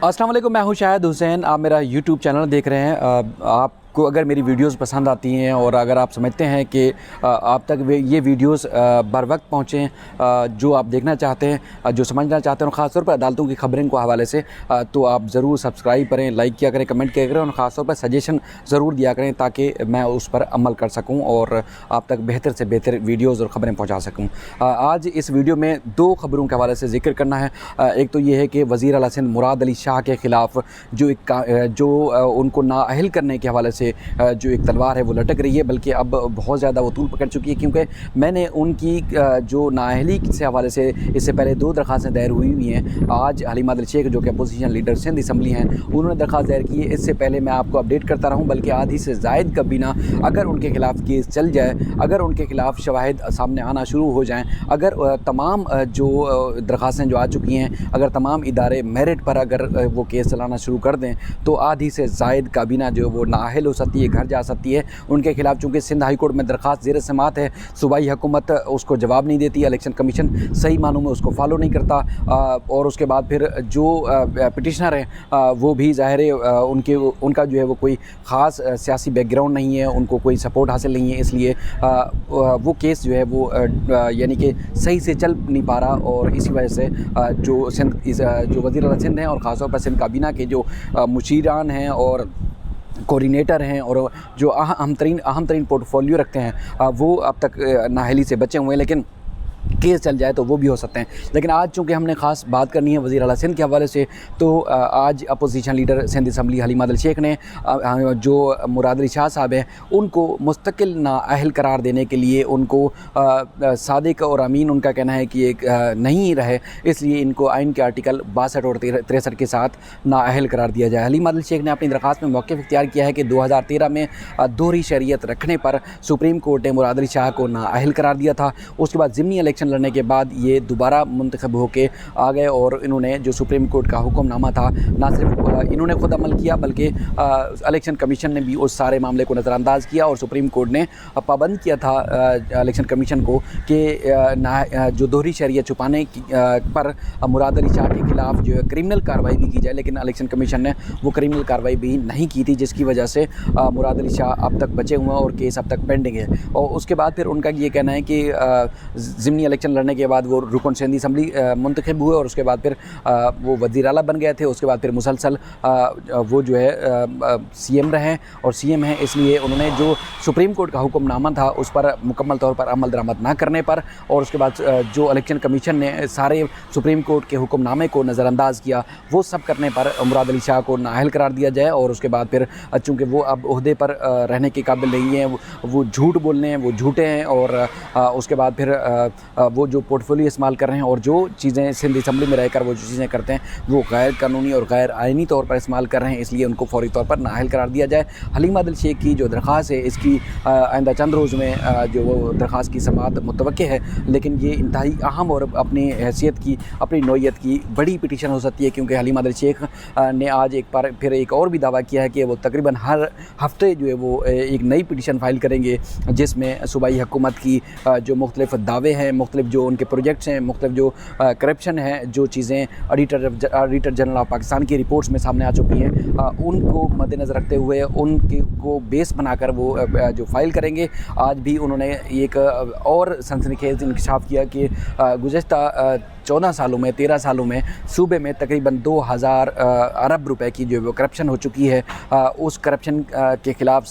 अस्सलाम वालेकुम, मैं हूं शाहिद हुसैन। आप मेरा यूट्यूब चैनल देख रहे हैं। आपको अगर मेरी वीडियोस पसंद आती हैं और अगर आप समझते हैं कि आप तक ये वीडियोस बर वक्त पहुँचें, जो आप देखना चाहते हैं, जो समझना चाहते हैं, और ख़ास तौर पर अदालतों की खबरों को हवाले से, तो आप ज़रूर सब्सक्राइब करें, लाइक किया करें, कमेंट किया करें और ख़ास तौर पर सजेशन ज़रूर दिया करें ताकि मैं उस पर अमल कर सकूँ और आप तक बेहतर से बेहतर वीडियोज़ और ख़बरें पहुँचा सकूँ। आज इस वीडियो में दो खबरों के हवाले से ज़िक्र करना है। एक तो ये है कि वज़ीर आला सिंध मुराद अली शाह के ख़िलाफ़ जो उनको नाअहल करने के हवाले से जो एक तलवार है वो लटक रही है, बल्कि अब बहुत ज़्यादा वो तूल पकड़ चुकी है, क्योंकि मैंने उनकी जो नाअहली से हवाले से इससे पहले दो दरख्वास्तें दायर हुई हैं। आज हलीमा आदिल शेख जो कि अपोजिशन लीडर सिंध असम्बली हैं, उन्होंने दरख्वास्त दायर की है। इससे पहले मैं आपको अपडेट करता रहूँ, बल्कि आधी से ज़ायद कबीना अगर उनके ख़िलाफ़ केस चल जाए, अगर उनके ख़िलाफ़ शवाहिद सामने आना शुरू हो जाएँ, अगर तमाम जो दरख्वास्तें जो आ चुकी हैं, अगर तमाम इदारे मेरिट पर अगर वो केस चलाना शुरू कर दें, तो आधी से ज़ायद काबीना जो वो नाअहल हो सकती है, घर जा सकती है उनके खिलाफ। चूँकि सिंध हाई कोर्ट में दरख्वास्त ज़ेर समात है, सूबाई हुकूमत उसको जवाब नहीं देती, इलेक्शन कमीशन सही मानों में उसको फॉलो नहीं करता, और उसके बाद फिर जो पिटिशनर हैं वो भी ज़ाहिर है उनका जो है वो कोई ख़ास सियासी बैकग्राउंड नहीं है, उनको कोई सपोर्ट हासिल नहीं है, इसलिए वो केस जो है वो यानी कि सही से चल नहीं पा रहा। और इसी वजह से जो वज़ीर आला सिंध हैं और ख़ास तौर पर सिंध काबीना के जो मुशीरान हैं और कोऑर्डिनेटर हैं और जो अहम तरीन पोर्टफोलियो रखते हैं, वो अब तक नाअहली से बचे हुए हैं, लेकिन केस चल जाए तो वो भी हो सकते हैं। लेकिन आज चूँकि हमने ख़ास बात करनी है वज़ीर आला सिंध के हवाले से, तो आज opposition leader Sindh assembly Halima Adil Sheikh ने जो मुराद अली शाह साहब हैं उनको मुस्तकिल नाअहल करार देने के लिए उनको सादिक और अमीन उनका कहना है कि एक नहीं रहे, इसलिए इनको आइन के आर्टिकल 62 और 63 के साथ नाअहल करार दिया जाए। हलीमा आदिल शेख ने अपनी दरख्वास्त में मौक़िफ़ इख्तियार किया है कि 2013 में दोहरी शरीयत रखने पर सुप्रीम कोर्ट ने मुराद अली शाह को नाअहल करार दिया था। उसके बाद ज़िमनी इलेक्शन लड़ने के बाद ये दोबारा मुंतखब होकर आ गए और इन्होंने जो सुप्रीम कोर्ट का हुक्मनामा था ना सिर्फ इन्होंने खुद अमल किया, बल्कि इलेक्शन कमीशन ने भी उस सारे मामले को नज़रअंदाज किया और सुप्रीम कोर्ट ने पाबंद किया था इलेक्शन कमीशन को कि जो दोहरी शरीयत छुपाने पर मुराद अली शाह के ख़िलाफ़ जो है क्रिमिनल कार्रवाई भी की जाए, लेकिन इलेक्शन कमीशन ने वो क्रिमिनल कार्रवाई भी नहीं की थी, जिसकी वजह से मुराद अली शाह अब तक बचे हुए हैं और केस अब तक पेंडिंग है। और उसके बाद फिर उनका ये कहना है कि ज़िमनी इलेक्शन लड़ने के बाद वो रुकन सिंध असम्बली मुंतखब हुए और उसके बाद फिर वो वज़ीर आला बन गए थे। उसके बाद फिर मुसलसल वो जो है सीएम रहे और सीएम हैं, इसलिए उन्होंने जो सुप्रीम कोर्ट का हुक्मनामा था उस पर मुकम्मल तौर पर अमल दरामद ना करने पर और उसके बाद जो इलेक्शन कमीशन ने सारे सुप्रीम कोर्ट के हुक्मनामे को नज़रअंदाज किया, वो सब करने पर मुराद अली शाह को नाअहल करार दिया जाए। और उसके बाद फिर चूँकि वो अब ओहदे पर रहने के काबिल नहीं हैं, वो झूठ बोलने हैं, वो झूठे हैं, और उसके बाद फिर वो जो पोर्टफोलियो इस्तेमाल कर रहे हैं और जो चीज़ें सिंध असम्बली में रहकर वो जो चीज़ें करते हैं वो गैर कानूनी और गैर आइनी तौर पर इस्तेमाल कर रहे हैं, इसलिए उनको फौरी तौर पर नाअहल करार दिया जाए। हलीमा आदिल शेख की जो दरख्वास्त है इसकी आइंदा चंद रोज़ में जो वो दरख्वास्त की समाअत मुतवक्के है, लेकिन ये इंतहाई अहम और अपनी हैसियत की, अपनी नौइयत की बड़ी पिटीशन हो सकती है, क्योंकि हलीमा आदिल शेख ने आज एक बार फिर एक और भी दावा किया है कि वो तकरीबन हर हफ्ते जो है वो एक नई पिटीशन फाइल करेंगे, जिसमें सूबाई हुकूमत की जो मुख्तलिफ दावे हैं, मुख्तलिफ जो उनके प्रोजेक्ट्स हैं, मुख्तलिफ जो करप्शन है, जो चीज़ें ऑडिटर जनरल ऑफ पाकिस्तान की रिपोर्ट्स में सामने आ चुकी हैं, उनको मद्देनज़र रखते हुए उनके को बेस बनाकर वो जो फाइल करेंगे। आज भी उन्होंने एक और सनसनीखेज़ इंकशाफ किया कि गुज़श्ता 14 सालों में 13 सालों में सूबे में तकरीबन 2000 अरब रुपए की जो वो करप्शन हो चुकी है। उस करप्शन के ख़िलाफ़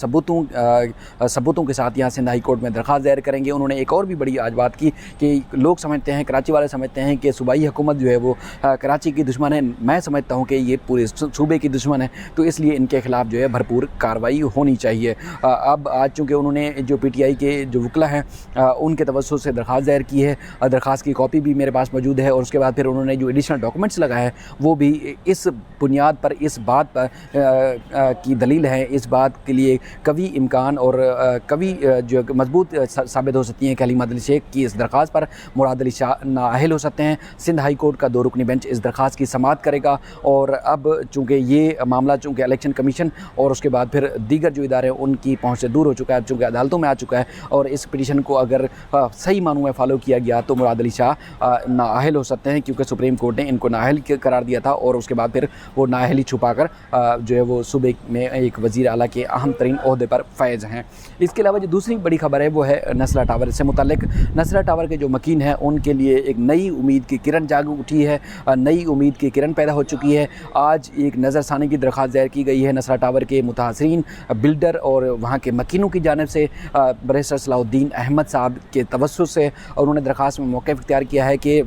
सबूतों के साथ यहाँ सिंध हाई कोर्ट में दरख्वास्त दायर करेंगे। उन्होंने एक और भी बड़ी आज बात की कि लोग समझते हैं, कराची वाले समझते हैं कि सूबाई हुकूमत जो है वो कराची की दुश्मन है। मैं समझता हूँ कि ये पूरे सूबे की दुश्मन है, तो इसलिए इनके ख़िलाफ़ जो है भरपूर कार्रवाई होनी चाहिए। अब आज चूँकि उन्होंने जो PTI के जो वकला हैं उनके तवज्जुह से दरख्वास्त दायर की है, दरख्वास्त की कॉपी भी मेरे पास मौजूद है, और उसके बाद फिर उन्होंने जो एडिशनल डॉक्यूमेंट्स लगाए हैं वो भी इस बुनियाद पर, इस बात पर की दलील है, इस बात के लिए कभी इम्कान और कभी जो मजबूत साबित हो सकती हैं कि हलीमा आदिल शेख की इस दरख्वास्त पर मुराद अली शाह नाअहल हो सकते हैं। सिंध हाई कोर्ट का 2 रुकनी बेंच इस दरख्वास्त की समाअत करेगा, और अब चूँकि ये मामला चूँकि इलेक्शन कमीशन और उसके बाद फिर दीगर जो इदारे हैं उनकी पहुँच से दूर हो चुका है, चूँकि अदालतों में आ चुका है, और इस पिटीशन को अगर सही मानों में फॉलो किया गया तो मुराद अली शाह नाअहल नाअहल हो सकते हैं, क्योंकि सुप्रीम कोर्ट ने इनको नाअहल करार दिया था और उसके बाद फिर वो नाअहली छुपा कर जो है वो सूबे में एक वज़ीर आला के अहम तरीन ओहदे पर फैज़ हैं। इसके अलावा जो दूसरी बड़ी खबर है वो है नस्ला टावर से मुतल्लिक। नस्ला टावर के जो मकीन हैं उनके लिए एक नई उम्मीद की किरण जाग उठी है, नई उम्मीद की किरण पैदा हो चुकी है। आज एक नज़रसानी की दरख्वास्त दायर की गई है नस्ला टावर के मुतासरीन बिल्डर और वहाँ के मकीनों की जानिब से बैरिस्टर सलाहुद्दीन अहमद साहब के तवस्सुस से। और उन्होंने दरख्वास्त में मौक़िफ़ इख्तियार किया है कि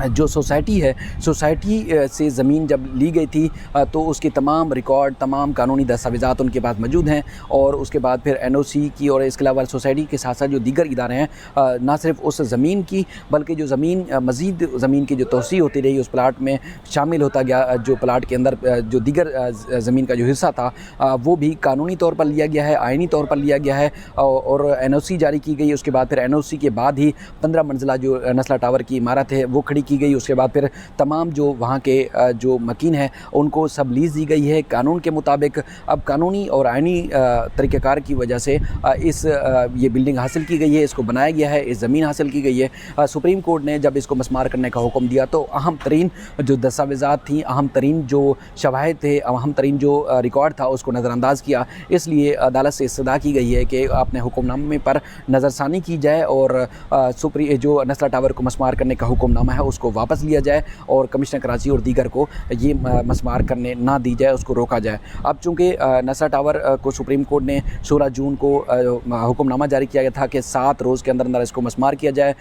जो सोसाइटी है, सोसाइटी से ज़मीन जब ली गई थी तो उसकी तमाम रिकॉर्ड, तमाम कानूनी दस्तावेज़ात उनके पास मौजूद हैं। और उसके बाद फिर NOC की और इसके अलावा सोसाइटी के साथ साथ जो दीगर इदारे हैं, ना सिर्फ उस ज़मीन की बल्कि जो ज़मीन मज़ीद ज़मीन की जो तोसी होती रही उस प्लाट में शामिल होता गया। जो प्लाट के अंदर जो दीगर ज़मीन का जो हिस्सा था वो भी कानूनी तौर पर लिया गया है, आइनी तौर पर लिया गया है और NOC जारी की गई। उसके बाद फिर NOC के बाद ही 15 मंजिला जो नस्ला टावर की इमारत है वो खड़ी की गई। उसके बाद फिर तमाम जो वहाँ के जो मकीन हैं उनको सब लीज़ दी गई है कानून के मुताबिक। अब कानूनी और आइनी तरीक़ेकार की वजह से ये बिल्डिंग हासिल की गई है, इसको बनाया गया है, इस ज़मीन हासिल की गई है। सुप्रीम कोर्ट ने जब इसको मस्मार करने का हुक्म दिया तो अहम तरीन जो दस्तावेज़ात थी, अहम तरीन जो शवाहिद थे, अहम तरीन जो रिकॉर्ड था उसको नज़रअंदाज किया। इसलिए अदालत से इस्तदा की गई है कि अपने हुक्मनामे पर नज़रसानी की जाए और जो नस्ला टावर को मस्मार करने का हुक्मनामा है उसको वापस लिया जाए और कमिश्नर कराची और दीगर को ये मस्मार करने ना दी जाए, उसको रोका जाए। अब चूँकि नस्ला टावर को सुप्रीम कोर्ट ने 16 जून को हुक्मनामा जारी किया गया था कि 7 रोज़ के अंदर इसको मस्मार किया जाए।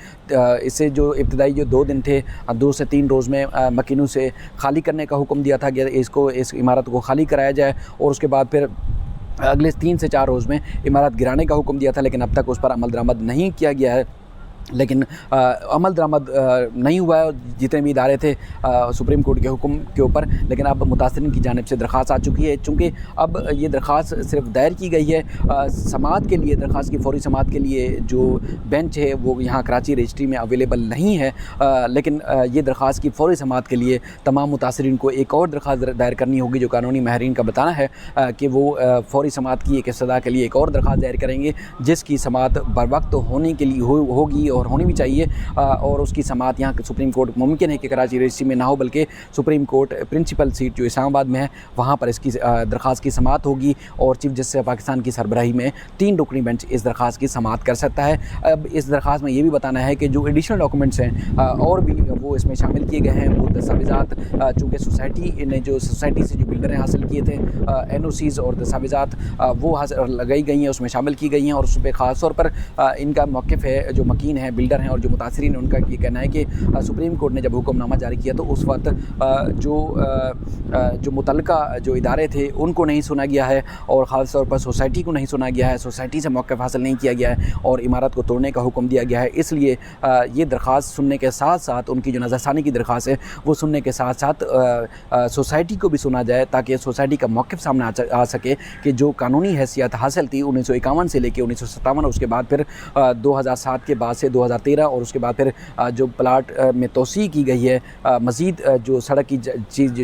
इससे जो इब्तदाई जो 2 दिन थे, 2 से 3 रोज़ में मकीनों से खाली करने का हुक्म दिया था कि इस इमारत को खाली कराया जाए और उसके बाद फिर अगले 3 से 4 रोज़ में इमारत गिराने का हुक्म दिया था। लेकिन अब तक उस पर अमल दरामद नहीं किया गया है। लेकिन अमल दरामद नहीं हुआ है जितने भी इदारे थे सुप्रीम कोर्ट के हुक्म के ऊपर। लेकिन अब मुतासरीन की जानिब से दरख्वास्त आ चुकी है। चूँकि अब ये दरख्वास्त सिर्फ दायर की गई है समाअत के लिए, दरख्वास्त की फौरी समाअत के लिए जो बेंच है वो यहाँ कराची रजिस्ट्री में अवेलेबल नहीं है। लेकिन ये दरख्वास्त की फौरी समाअत के लिए तमाम मुतासरीन को एक और दरख्वास्त दायर करनी होगी। जो कानूनी माहिरीन का बताना है कि वो फौरी समाअत की एक इस्तदा के लिए एक और दरख्वास्त दायर करेंगे, जिसकी समाअत बर वक्त होने के लिए होगी और होनी भी चाहिए। और उसकी समाअत यहाँ सुप्रीम कोर्ट मुमकिन है कि कराची रजिस्ट्री में ना हो, बल्कि सुप्रीम कोर्ट प्रिंसिपल सीट जो इस्लामाबाद में है वहाँ पर इसकी दरख्वास्त की समाअत होगी और चीफ जस्टिस पाकिस्तान की सरबराही में 3 रुकनी बेंच इस दरख्वास्त की समाअत कर सकता है। अब इस दरख्वास्त में ये भी बताना है कि जो एडिशनल डॉक्यूमेंट्स हैं और भी वो इसमें शामिल किए गए हैं। वो दस्तावेज़ात चूँकि सोसाइटी से जो बिल्डर ने हासिल किए थे NOCs और दस्तावेज़ात वो लगाई गई हैं, उसमें शामिल की गई हैं। और उस पर ख़ास तौर पर इनका मौक़िफ़ है, जो मकीन हैं, बिल्डर हैं और जो मुतासरीन हैं, उनका ये कहना है कि सुप्रीम कोर्ट ने जब हुक्मनामा जारी किया तो उस वक्त जो मुतल्लिका जो इदारे थे उनको नहीं सुना गया है और ख़ास तौर पर सोसाइटी को नहीं सुना गया है, सोसाइटी से मौक़िफ़ हासिल नहीं किया गया है और इमारत को तोड़ने का हुक्म दिया गया है। इसलिए ये दरख्वास्त सुनने के साथ साथ, उनकी जो नज़रसानी की दरख्वास्त है वो सुनने के साथ साथ सोसाइटी को भी सुना जाए, ताकि सोसाइटी का मौक़िफ़ सामने आ सके कि जो कानूनी हैसियत हासिल थी 1951 से लेकर 1957, उसके बाद फिर 2007 के बाद से 2013 और उसके बाद फिर जो प्लाट में तोसी की गई है, मज़ीद जो सड़क की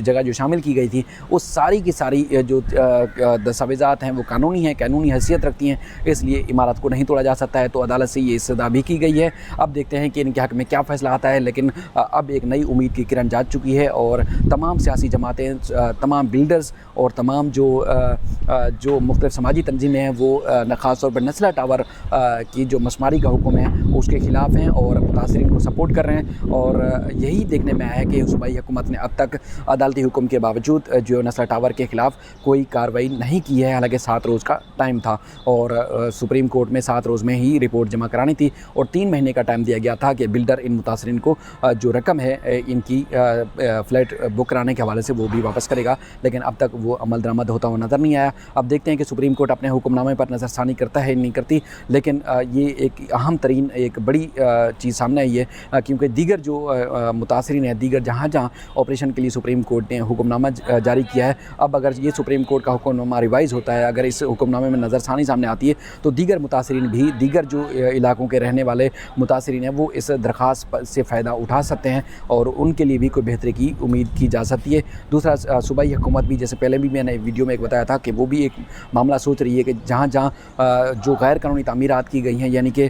जगह जो शामिल की गई थी, उस सारी की सारी जो दस्तावेज़ात हैं वो कानूनी हैं, कानूनी हैसियत रखती हैं। इसलिए इमारत को नहीं तोड़ा जा सकता है। तो अदालत से ये इस्तदा भी की गई है। अब देखते हैं कि इनके हक़ में क्या फ़ैसला आता है। लेकिन अब एक नई उम्मीद की किरण जाग चुकी है और तमाम सियासी जमातें, तमाम बिल्डर्स और तमाम जो मुख्तलिफ़ समाजी तंजीमें हैं वो ख़ास तौर पर नस्ला टावर की जो मस्मारी का हुक्म है उसके ख़िलाफ़ हैं और मुतासरीन को सपोर्ट कर रहे हैं। और यही देखने में आया है कि सूबाई हुकूमत ने अब तक अदालती हुक्म के बावजूद जो नस्ला टावर के ख़िलाफ़ कोई कार्रवाई नहीं की है। हालांकि 7 रोज़ का टाइम था और सुप्रीम कोर्ट में 7 रोज़ में ही रिपोर्ट जमा करानी थी और 3 महीने का टाइम दिया गया था कि बिल्डर इन मुतासरीन को जो रकम है इनकी फ़्लैट बुक कराने के हवाले से वो भी वापस करेगा। लेकिन अब तक वो अमल दरामद होता हुआ नज़र नहीं आया। अब देखते हैं कि सुप्रीम कोर्ट अपने हुक्मनामे पर नज़रसानी करता है नहीं करती। लेकिन ये एक अहम तरीन एक बड़ी चीज़ सामने आई है, क्योंकि दीगर जो मुतासरीन हैं, दीगर जहाँ ऑपरेशन के लिए सुप्रीम कोर्ट ने हुक्मनामा जारी किया है, अब अगर ये सुप्रीम कोर्ट का हुक्मनामा रिवाइज़ होता है, अगर इस हुक्मनामे में नज़रसानी सामने आती है तो दीगर मुतासरीन भी, दीगर जो इलाकों के रहने वाले मुतासरीन हैं वो इस दरख्वास्त से फ़ायदा उठा सकते हैं और उनके लिए भी कोई बेहतरी की उम्मीद की जा सकती है। दूसरा, सूबाई हुकूमत भी, जैसे पहले भी मैंने वीडियो में एक बताया था कि वो भी एक मामला सोच रही है कि जहाँ जो गैर कानूनी तामीरात की गई हैं, यानी कि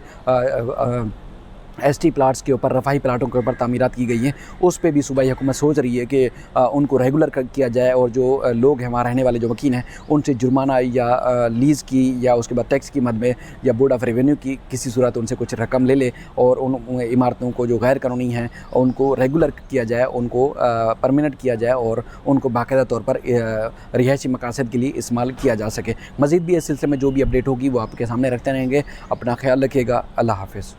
ST پلاٹس کے اوپر، رفاہی پلاٹوں کے اوپر تعمیرات کی گئی ہیں، اس پہ بھی صوبائی حکومت سوچ رہی ہے کہ ان کو ریگولر کیا جائے، اور جو لوگ ہیں وہاں رہنے والے جو مکین ہیں ان سے جرمانہ یا لیز کی یا اس کے بعد ٹیکس کی مد میں یا بورڈ آف ریونیو کی کسی صورت ان سے کچھ رقم لے لے، اور ان عمارتوں کو جو غیر قانونی ہیں ان کو ریگولر کیا جائے، ان کو پرماننٹ کیا جائے، اور ان کو باقاعدہ طور پر رہائشی مقاصد کے لیے استعمال کیا جا سکے۔ مزید بھی اس سلسلے میں جو بھی اپڈیٹ ہوگی وہ آپ کے سامنے رکھتے رہیں گے۔ اپنا خیال رکھیے گا۔ اللہ حافظ۔